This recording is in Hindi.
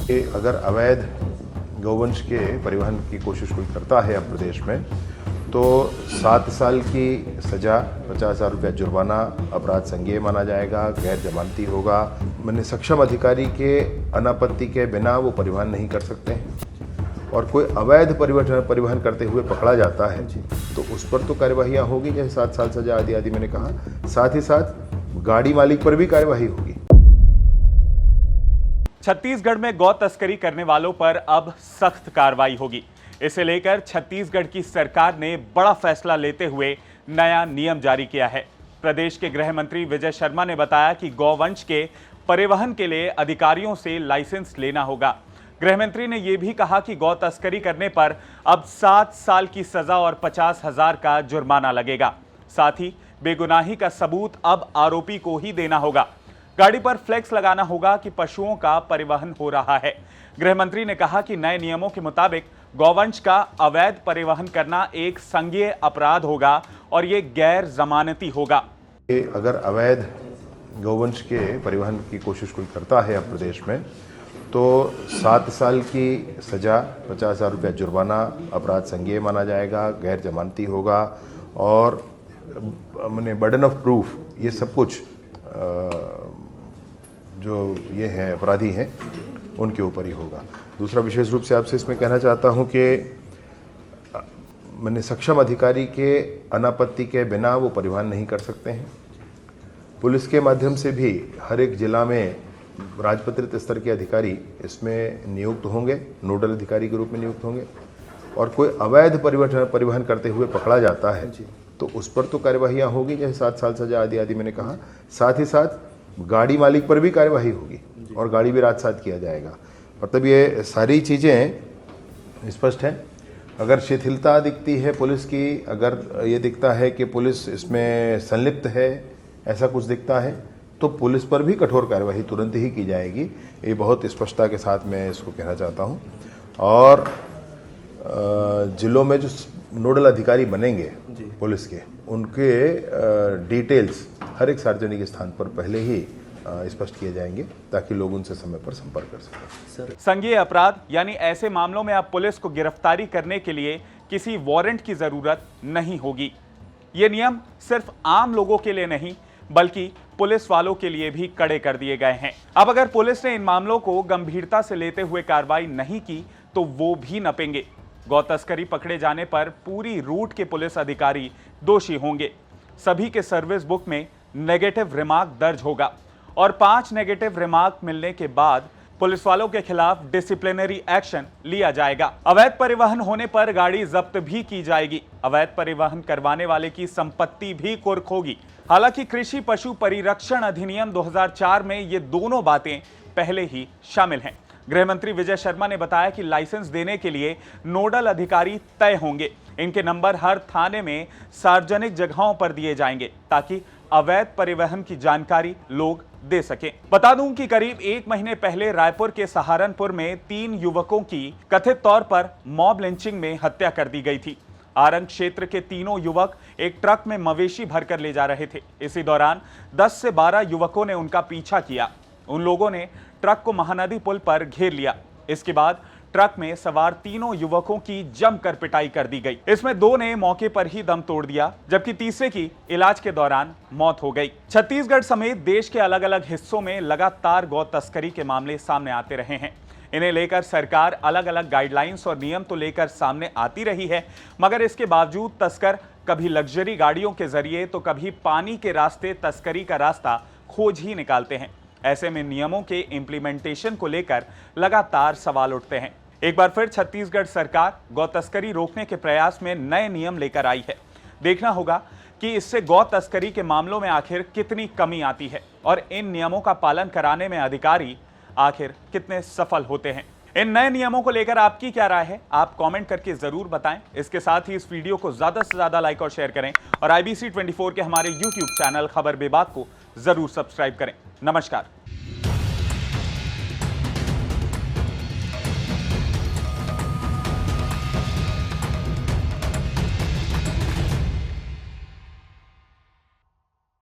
कि अगर अवैध गौवंश के परिवहन की कोशिश कोई करता है अब प्रदेश में तो 7 साल की सज़ा, 50,000 रुपया जुर्माना, अपराध संज्ञेय माना जाएगा, गैर जमानती होगा। मैंने सक्षम अधिकारी के अनापत्ति के बिना वो परिवहन नहीं कर सकते हैं और कोई अवैध परिवहन करते हुए पकड़ा जाता है तो उस पर तो कार्यवाहियाँ होगी, जैसे 7 साल सज़ा आदि आदि मैंने कहा। साथ ही साथ गाड़ी मालिक पर भी कार्यवाही होगी। छत्तीसगढ़ में गौ तस्करी करने वालों पर अब सख्त कार्रवाई होगी। इसे लेकर छत्तीसगढ़ की सरकार ने बड़ा फैसला लेते हुए नया नियम जारी किया है। प्रदेश के गृह मंत्री विजय शर्मा ने बताया कि गौवंश के परिवहन के लिए अधिकारियों से लाइसेंस लेना होगा। गृह मंत्री ने यह भी कहा कि गौ तस्करी करने पर अब 7 साल की सजा और 50,000 का जुर्माना लगेगा। साथ ही बेगुनाही का सबूत अब आरोपी को ही देना होगा। गाड़ी पर फ्लेक्स लगाना होगा कि पशुओं का परिवहन हो रहा है। गृह मंत्री ने कहा कि नए नियमों के मुताबिक गौवंश का अवैध परिवहन करना एक संज्ञेय अपराध होगा और ये गैर जमानती होगा। अगर अवैध गौवंश के परिवहन की कोशिश कोई करता है अब प्रदेश में तो 7 साल की सज़ा, 50,000 रुपया जुर्माना, अपराध संज्ञेय माना जाएगा, गैर जमानती होगा और मैंने बर्डन ऑफ प्रूफ ये सब कुछ जो ये हैं अपराधी हैं उनके ऊपर ही होगा। दूसरा विशेष रूप से आपसे इसमें कहना चाहता हूं कि मैंने सक्षम अधिकारी के अनापत्ति के बिना वो परिवहन नहीं कर सकते हैं। पुलिस के माध्यम से भी हर एक जिला में राजपत्रित स्तर के अधिकारी इसमें नियुक्त होंगे, नोडल अधिकारी के रूप में नियुक्त होंगे और कोई अवैध परिवहन करते हुए पकड़ा जाता है तो उस पर तो कार्यवाहियाँ होगी, जैसे 7 साल सज़ा आदि आदि मैंने कहा। साथ ही साथ गाड़ी मालिक पर भी कार्यवाही होगी और गाड़ी भी रात-सात किया जाएगा। मतलब ये सारी चीज़ें स्पष्ट हैं। अगर शिथिलता दिखती है पुलिस की, अगर ये दिखता है कि पुलिस इसमें संलिप्त है, ऐसा कुछ दिखता है तो पुलिस पर भी कठोर कार्यवाही तुरंत ही की जाएगी। ये बहुत स्पष्टता के साथ मैं इसको कहना चाहता हूँ। और जिलों में जो नोडल अधिकारी बनेंगे पुलिस के, उनके डिटेल्स हर एक सार्वजनिक स्थान पर पहले ही स्पष्ट किए जाएंगे ताकि लोग उनसे समय पर संपर्क कर सकें। संज्ञेय अपराध यानी ऐसे मामलों में अब पुलिस को गिरफ्तारी करने के लिए किसी वारंट की जरूरत नहीं होगी। ये नियम सिर्फ आम लोगों के लिए नहीं बल्कि पुलिस वालों के लिए भी कड़े कर दिए गए हैं। अब अगर पुलिस ने इन मामलों को गंभीरता से लेते हुए कार्रवाई नहीं की तो वो भी नपेंगे। गौ तस्करी पकड़े जाने पर पूरी रूट के पुलिस अधिकारी दोषी होंगे। सभी के सर्विस बुक में नेगेटिव रिमार्क दर्ज होगा और 5 नेगेटिव रिमार्क मिलने के बाद पुलिस वालों के खिलाफ डिसिप्लिनरी एक्शन लिया जाएगा। अवैध परिवहन होने पर गाड़ी जब्त भी की जाएगी। अवैध परिवहन करवाने वाले की संपत्ति भी कुर्क होगी। हालांकि कृषि पशु परिरक्षण अधिनियम 2004 में ये दोनों बातें पहले ही शामिल हैं। गृह मंत्री विजय शर्मा ने बताया कि लाइसेंस देने के लिए नोडल अधिकारी तय होंगे। इनके नंबर हर थाने में सार्वजनिक जगहों पर दिए जाएंगे ताकि अवैध परिवहन की जानकारी लोग दे सकें। बता दूं कि करीब 1 महीने पहले रायपुर के सहारनपुर में 3 युवकों की कथित तौर पर मॉब लिंचिंग में हत्या कर दी गई थी। आरंग क्षेत्र के तीनों युवक एक ट्रक में मवेशी भरकर ले जा रहे थे। इसी दौरान 10 से 12 युवकों ने उनका पीछा किया। उन लोगों ने ट्रक को महानदी पुल पर घेर लिया। इसके बाद ट्रक में सवार तीनों युवकों की जमकर पिटाई कर दी गई। इसमें 2 ने मौके पर ही दम तोड़ दिया जबकि तीसरे की इलाज के दौरान मौत हो गई। छत्तीसगढ़ समेत देश के अलग अलग हिस्सों में लगातार गौ तस्करी के मामले सामने आते रहे हैं। इन्हें लेकर सरकार अलग अलग गाइडलाइंस और नियम तो लेकर सामने आती रही है, मगर इसके बावजूद तस्कर कभी लग्जरी गाड़ियों के जरिए तो कभी पानी के रास्ते तस्करी का रास्ता खोज ही निकालते हैं। ऐसे में नियमों के इम्प्लीमेंटेशन को लेकर लगातार सवाल उठते हैं। एक बार फिर छत्तीसगढ़ सरकार गौ तस्करी रोकने के प्रयास में नए नियम लेकर आई है। देखना होगा कि इससे गौ तस्करी के मामलों में आखिर कितनी कमी आती है और इन नियमों का पालन कराने में अधिकारी आखिर कितने सफल होते हैं। इन नए नियमों को लेकर आपकी क्या राय है, आप कमेंट करके जरूर बताएं। इसके साथ ही इस वीडियो को ज्यादा से ज्यादा लाइक और शेयर करें और IBC 24 के हमारे YouTube चैनल खबर बेबाक को जरूर सब्सक्राइब करें। नमस्कार।